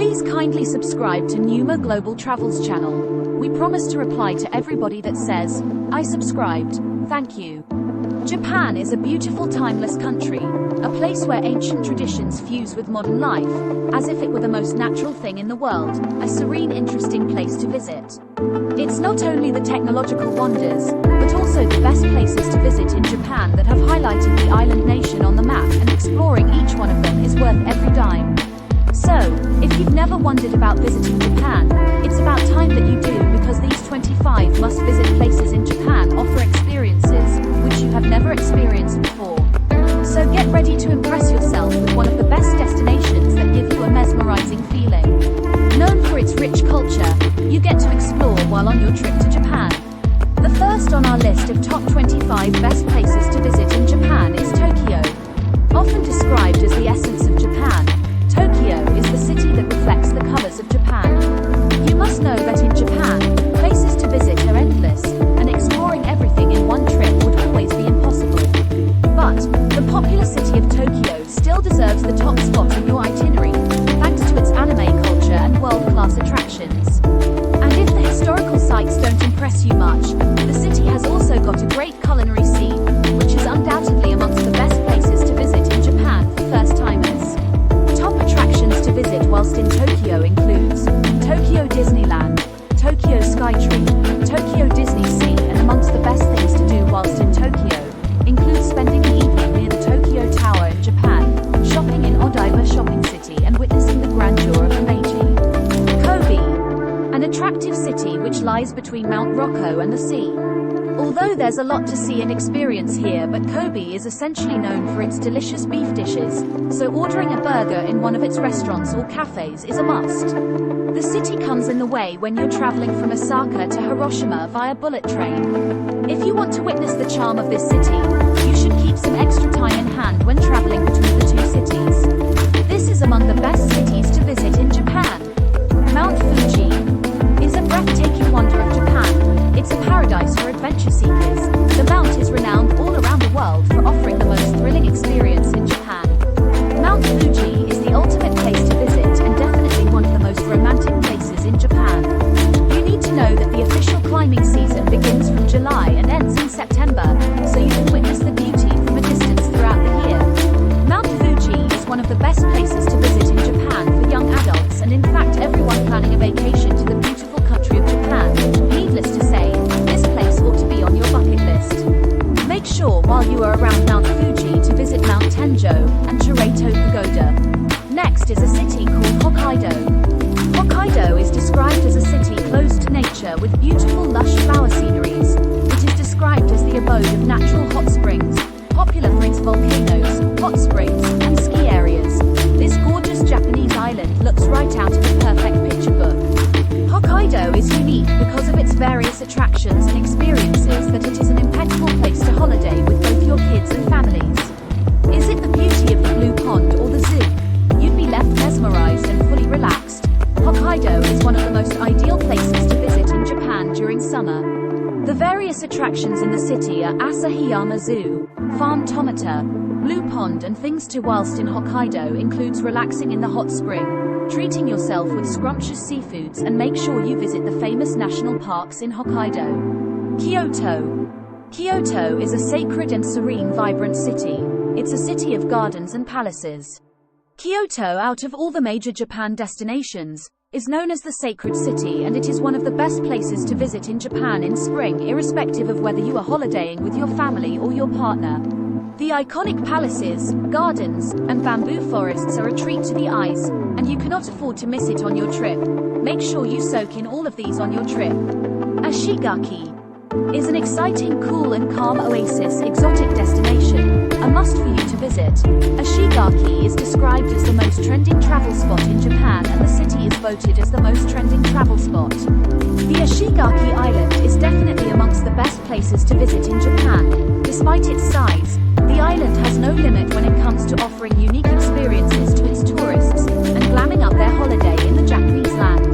Please kindly subscribe to Numa Global Travels channel. We promise to reply to everybody that says, "I subscribed." Thank you. Japan is a beautiful timeless country, a place where ancient traditions fuse with modern life, as if it were the most natural thing in the world, a serene, interesting place to visit. It's not only the technological wonders, but also the best places to visit in Japan that have highlighted the island nation on the map, and exploring each one of them is worth every dime. So, if you've never wondered about visiting Japan, it's about time that you do, because these 25 must-visit places in Japan offer experiences which you have never experienced before. So get ready to impress yourself with one of the best destinations that give you a mesmerizing feeling. Known for its rich culture, you get to explore while on your trip to Japan. The first on our list of top 25 best places to visit in Japan is Tokyo. Often described as the essence of Japan, Tokyo is the city that reflects the colors of Japan. You must know that in Japan, places to visit are endless, and exploring everything in one trip would always be impossible. But the popular city of Tokyo still deserves the top spot in your itinerary, thanks to its anime culture and world-class attractions. And if the historical sites don't impress you much, the city has also got a great culinary scene, which is undoubtedly amongst the best places to visit in Japan for first-timers. Top attractions to visit whilst in Tokyo includes Tokyo Disneyland, Tokyo Skytree, Tokyo Disney Sea, and amongst the best things to do whilst in Tokyo includes spending an evening near the Tokyo Tower in Japan, shopping in Odaiba Shopping City, and witnessing the grandeur of the Meiji. Kobe, an attractive city which lies between Mount Rokko and the sea. Although there's a lot to see and experience here, but Kobe is essentially known for its delicious beef dishes, so ordering a burger in one of its restaurants or cafes is a must. The city comes in the way when you're traveling from Osaka to Hiroshima via bullet train. If you want to witness the charm of this city, you should keep some extra time in hand when traveling between the two cities. This is among the best cities to visit in Japan. Mount Fuji is a breathtaking wonder of Japan. It's a paradise for adventure seekers. The mount is renowned all around the world for offering the most thrilling experience in Japan. Mount Fuji is the ultimate place to visit, and definitely one of the most romantic places in Japan. You need to know that the official climbing season begins from July and ends in September, so you can witness the beauty from a distance throughout the year. Mount Fuji is one of the best places to visit in Japan for young adults, and in fact everyone planning a vacation to the beautiful country of Japan. Needless to say, this place ought to be on your bucket list. Make sure while you are around Mount Fuji to visit Mount Tenjo and Chirato Pagoda. Next is a city called Hokkaido. Hokkaido is described as a city close to nature with beautiful lush flower sceneries. It is described as the abode of natural hot springs, popular for its volcanoes, hot springs, and ski areas. This gorgeous Japanese island looks right out of a perfect picture book. Hokkaido is unique because of its various attractions and experiences, that it is an impeccable place to holiday with both your kids and families. Is it the beauty of the Blue Pond or the zoo? You'd be left mesmerized and fully relaxed. Hokkaido is one of the most ideal places to visit in Japan during summer. The various attractions in the city are Asahiyama Zoo, Farm Tomata, Blue Pond, and things to whilst in Hokkaido includes relaxing in the hot spring, treating yourself with scrumptious seafoods, and make sure you visit the famous national parks in Hokkaido. Kyoto. Kyoto is a sacred and serene, vibrant city. It's a city of gardens and palaces. Kyoto, out of all the major Japan destinations, is known as the sacred city, and it is one of the best places to visit in Japan in spring, irrespective of whether you are holidaying with your family or your partner. The iconic palaces, gardens, and bamboo forests are a treat to the eyes, and you cannot afford to miss it on your trip. Make sure you soak in all of these on your trip. Ashigaki is an exciting, cool, and calm oasis exotic destination, a must for you to visit. Ashigaki is described as the most trending travel spot in Japan, and the city is voted as the most trending travel spot. The Ashigaki Island is definitely amongst the best places to visit in Japan. Despite its size, the island has no limit when it comes to offering unique experiences to its tourists and glamming up their holiday in the Japanese land.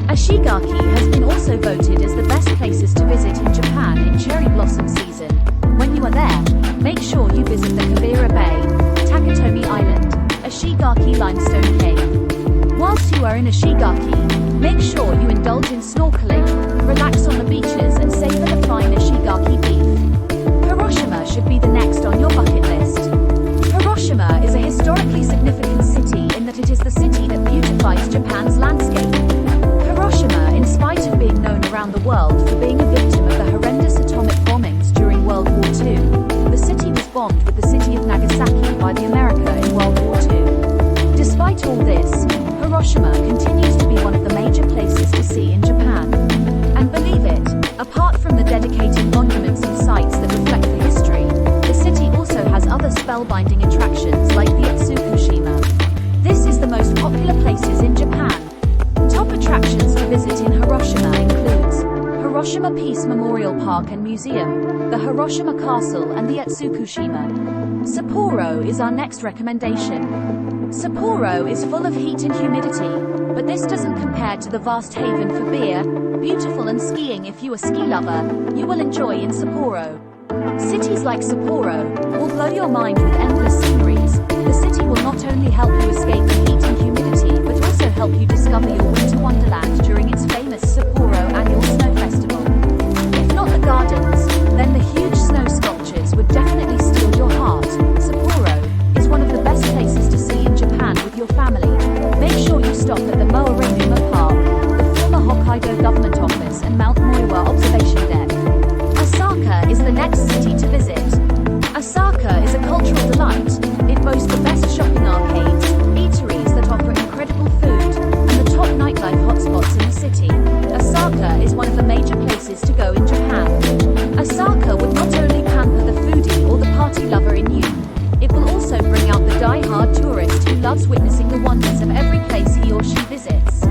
Ashigaki has been also voted as the best places to visit in Japan in cherry blossom season. When you are there, make sure you visit the Kabira Bay, Takatomi Island, Ashigaki Limestone Cave. Whilst you you are in Ishigaki, make sure you indulge in snorkeling, relax on the beaches and savor the fine Ishigaki beef. Hiroshima should be the next on your bucket list. Hiroshima is a historically significant city in that it is the city that beautifies Japan's landscape. Hiroshima, in spite of being known around the world for being a victim of the horrendous atomic bombings during World War II, the city was bombed with the city of Nagasaki by the America in World War II. Despite all this, Hiroshima continues to be one of the major places to see in Japan. And believe it, apart from the dedicated monuments and sites that reflect the history, the city also has other spellbinding attractions like the Tsukushima. This is the most popular places in Japan. Top attractions to visit in Hiroshima includes Hiroshima Peace Memorial Park and Museum, the Hiroshima Castle and the Tsukushima. Sapporo is our next recommendation. Sapporo is full of heat and humidity, but this doesn't compare to the vast haven for beer, beautiful and skiing. If you are a ski lover, you will enjoy in Sapporo. Cities like Sapporo will blow your mind with endless sceneries. The city will not only help you escape the heat and humidity, but also help you discover your winter wonderland during its famous Sapporo annual snow festival. If not the gardens, then the huge snow sculptures would definitely steal your heart. Sapporo is one of the best places to see in Japan with your family. Make sure you stop at the Moerenuma Park, the former Hokkaido government office and Mount Moiwa observation deck. Osaka is the next city to visit. Osaka is a cultural delight. It boasts the best shopping arcades, eateries that offer incredible food, and the top nightlife hotspots in the city. Osaka is one of the major places to go in Japan. Osaka would not only pamper the foodie or the party lover in you, it will also bring out the die-hard tourist who loves witnessing the wonders of every place he or she visits.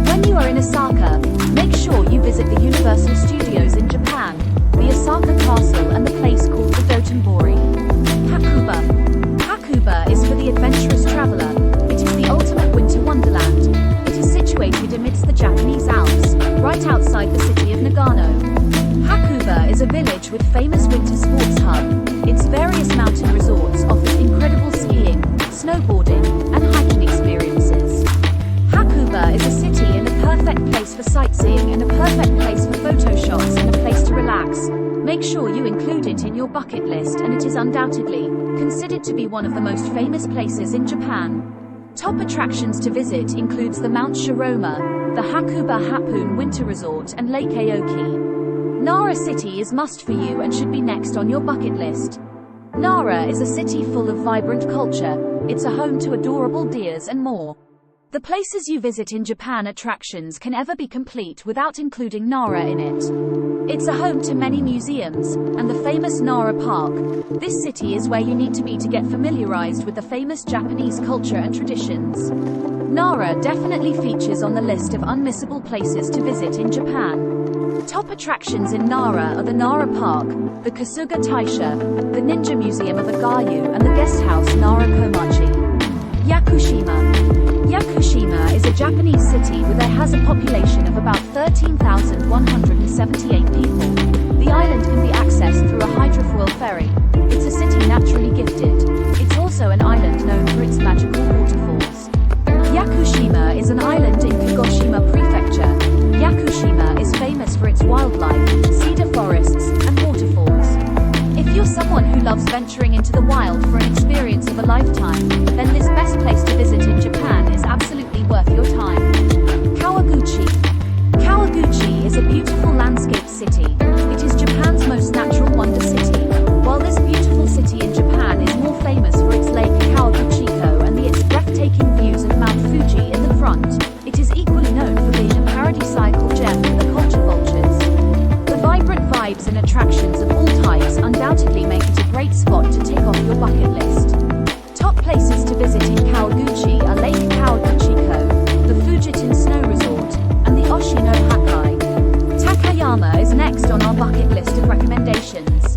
When you are in Osaka, make sure you visit the Universal Studios in Japan, the Osaka Castle and the place called the Dotonbori. Hakuba. Hakuba is for the adventurous traveler. It is the ultimate winter wonderland. It is situated amidst the Japanese Alps, right outside the city of Nagano. Hakuba is a village with famous winter sports hub. Its various mountain resorts offer incredible skiing, snowboarding, and hiking experiences. Hakuba is a city and a perfect place for sightseeing and a perfect place for photo shots and a place to relax. Make sure you include it in your bucket list, and it is undoubtedly considered to be one of the most famous places in Japan. Top attractions to visit includes the Mount Shiroma, the Hakuba Happun Winter Resort and Lake Aoki. Nara City is must for you and should be next on your bucket list. Nara is a city full of vibrant culture. It's a home to adorable deers and more. The places you visit in Japan attractions can ever be complete without including Nara in it. It's a home to many museums, and the famous Nara Park. This city is where you need to be to get familiarized with the famous Japanese culture and traditions. Nara definitely features on the list of unmissable places to visit in Japan. Top attractions in Nara are the Nara Park, the Kasuga Taisha, the Ninja Museum of Agayu and the guest house Nara Komachi. Yakushima. Yakushima is a Japanese city that has a population of about 13,178 people. The island can be accessed through a hydrofoil ferry. It's a city naturally gifted. It's also an island known for its magical waterfalls. Yakushima is an island in Kagoshima Prefecture. Yakushima is famous for its wildlife, cedar forests, and waterfalls. If you're someone who loves venturing into the wild for an experience of a lifetime, then this best place to visit in Japan is absolutely worth your time. Kawaguchi. Kawaguchi is a beautiful landscape city. It is Japan's most natural wonder city. While this beautiful city in Japan is more famous for its lake Kawaguchiko and its breathtaking views of Mount Fuji in the front, it is equally known for being a paradisiacal gem for the culture vultures. The vibrant vibes and attractions of all types undoubtedly make it a great spot to tick off your bucket list. Top places to visit in Kawaguchi are Lake Kawaguchiko, the Fujitan Snow Resort, and the Oshino Hakai. Takayama is next on our bucket list of recommendations.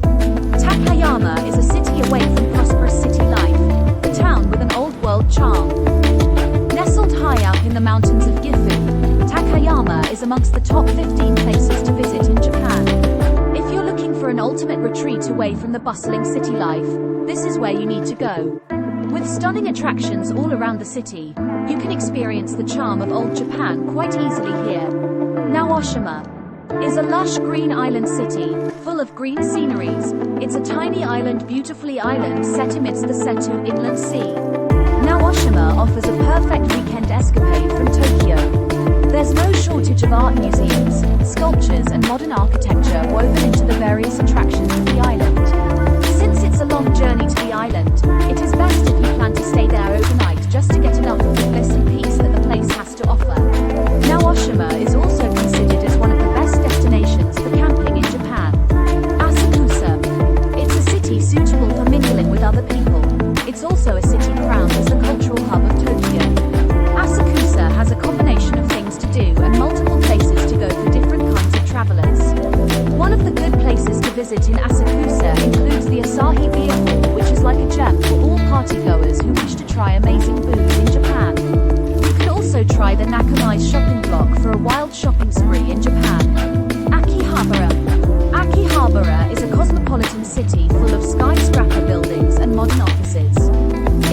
Takayama is a city away from prosperous city life, the town with an old world charm. Nestled high up in the mountains of Gifu, Takayama is amongst the top 15 places to visit in Japan. If you're looking for an ultimate retreat away from the bustling city life, this is where you need to go. With stunning attractions all around the city, you can experience the charm of old Japan quite easily here. Naoshima is a lush green island city, full of green sceneries. It's a tiny island beautifully island set amidst the Seto Inland Sea. Naoshima offers a perfect weekend escapade from Tokyo. There's no shortage of art museums, sculptures and modern architecture woven into the various attractions of the island. Since it's a long journey to the island, it is best if you plan to stay there overnight just to get enough of the bliss and peace that the place has to offer. Naoshima is also considered as one of the best destinations for camping in Japan. Asakusa. It's a city suitable for mingling with other people. It's also a city crowned as the cultural hub of Tokyo. Asakusa has a combination of things to do and multiple places to go for different kinds of travelers. One of the good places to visit in Asakusa includes the Asahi Beer Hall, which is like a gem for all partygoers who wish to try amazing booze in Japan. You could also try the Nakamai's shopping block for a wild shopping spree in Japan. Akihabara. Akihabara is a cosmopolitan city full of skyscraper buildings and modern offices.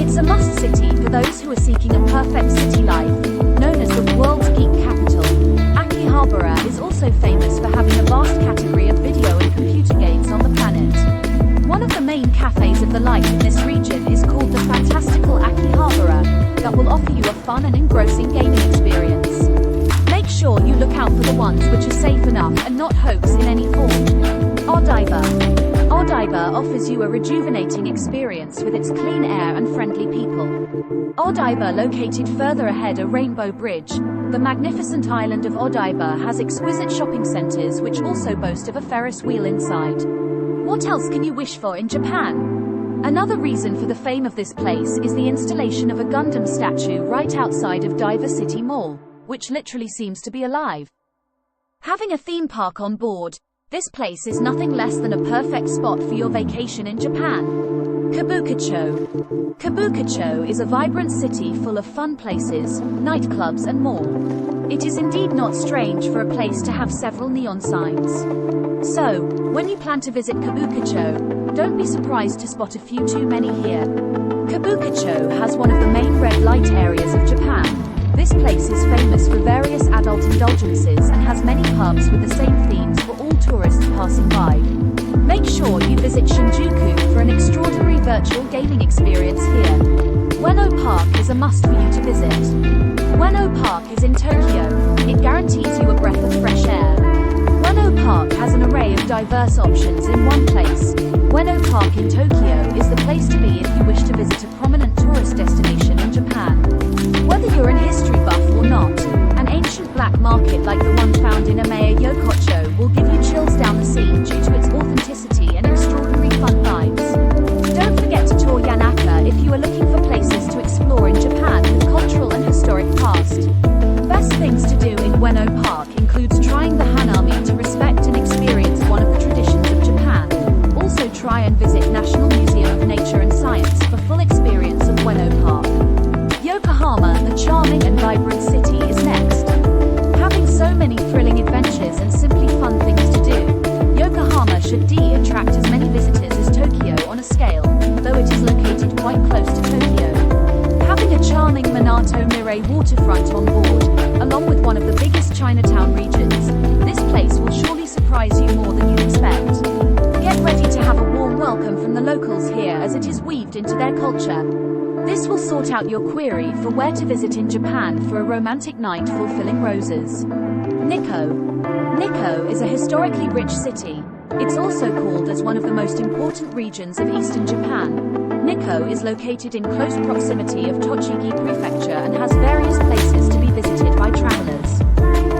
It's a must city for those who are seeking a perfect city life, known as the world's geek capital. Akihabara is also famous for having a vast category of video and computer games on the planet. One of the main cafes of the life in this region is called the Fantastical Akihabara, that will offer you a fun and engrossing gaming experience. Make sure you look out for the ones which are safe enough and not hoax in any form. Odaiba. Odaiba offers you a rejuvenating experience with its clean air and friendly people. Odaiba, located further ahead of Rainbow Bridge, the magnificent island of Odaiba has exquisite shopping centers which also boast of a Ferris wheel inside. What else can you wish for in Japan? Another reason for the fame of this place is the installation of a Gundam statue right outside of Diver City Mall, which literally seems to be alive. Having a theme park on board, this place is nothing less than a perfect spot for your vacation in Japan. Kabukicho. Kabukicho is a vibrant city full of fun places, nightclubs and more. It is indeed not strange for a place to have several neon signs. So, when you plan to visit Kabukicho, don't be surprised to spot a few too many here. Kabukicho has one of the main red light areas of Japan. This place is famous for various adult indulgences and has many pubs with the same themes for all tourists passing by. Make sure you visit Shinjuku for an extraordinary virtual gaming experience here. Ueno Park is a must for you to visit. Ueno Park is in Tokyo. It guarantees you a breath of fresh air. Ueno Park has an array of diverse options in one place. Ueno Park in Tokyo is the place to be if you wish to visit a prominent tourist destination in Japan. Whether you're an history buff or not, an ancient black market like the one found in Imea Yokocho will give you chills down the seam due to its authenticity and extraordinary fun vibes. Don't forget to tour Yanaka if you are looking for places to explore in Japan with cultural and historic past. Best things to do in Ueno Park includes trying the hanami to respect and experience one of the traditions of Japan. Also try and visit National Museum of Nature and Science for full experience of Ueno Park. Yokohama, the charming and vibrant city, is next. Having so many thrilling adventures and simply fun things to do, Yokohama should attract as many visitors as Tokyo on a scale, though it is located quite close to Tokyo. Having a charming Minato Mirai waterfront on board, along with one of the biggest Chinatown regions, this place will surely surprise you more than you'd expect. Get ready to have a warm welcome from the locals here as it is weaved into their culture. This will sort out your query for where to visit in Japan for a romantic night fulfilling roses. Nikko. Nikko is a historically rich city. It's also called as one of the most important regions of eastern Japan. Nikko is located in close proximity of Tochigi Prefecture and has various places to be visited by travelers.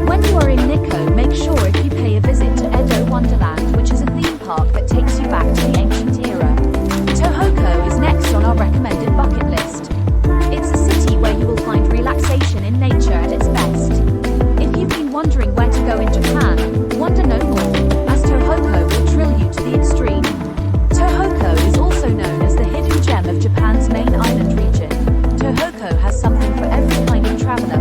When you are in Nikko, make sure if you pay a visit to Edo Wonderland, which is a theme park that takes you back to the ancient era. Tohoku is next on our recommended bucket list. It's a city where you will find relaxation in nature at its best. If you've been wondering where to go in Japan, wonder no more, as Tohoku will thrill you to the extreme. Tohoku is also known as the hidden gem of Japan's main island region. Tohoku has something for every kind of traveler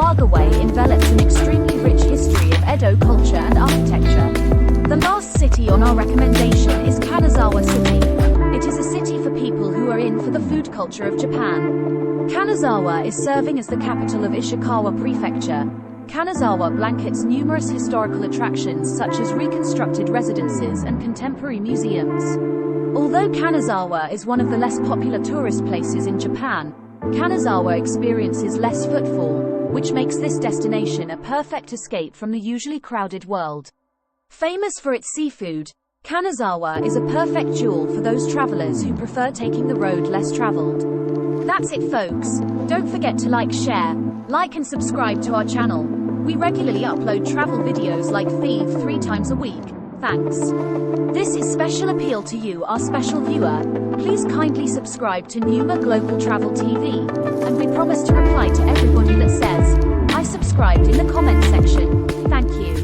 Way envelops an extremely rich history of Edo culture and architecture. The last city on our recommendation is Kanazawa City. It is a city for people who are in for the food culture of Japan. Kanazawa is serving as the capital of Ishikawa Prefecture. Kanazawa blankets numerous historical attractions such as reconstructed residences and contemporary museums. Although Kanazawa is one of the less popular tourist places in Japan, Kanazawa experiences less footfall, which makes this destination a perfect escape from the usually crowded world. Famous for its seafood, Kanazawa is a perfect jewel for those travelers who prefer taking the road less traveled. That's it, folks. Don't forget to like and subscribe to our channel. We regularly upload travel videos like these 3 times a week. Thanks. This is special appeal to you, our special viewer. Please kindly subscribe to Numa Global Travel TV, and we promise to reply to everybody that says, I subscribed in the comment section. Thank you.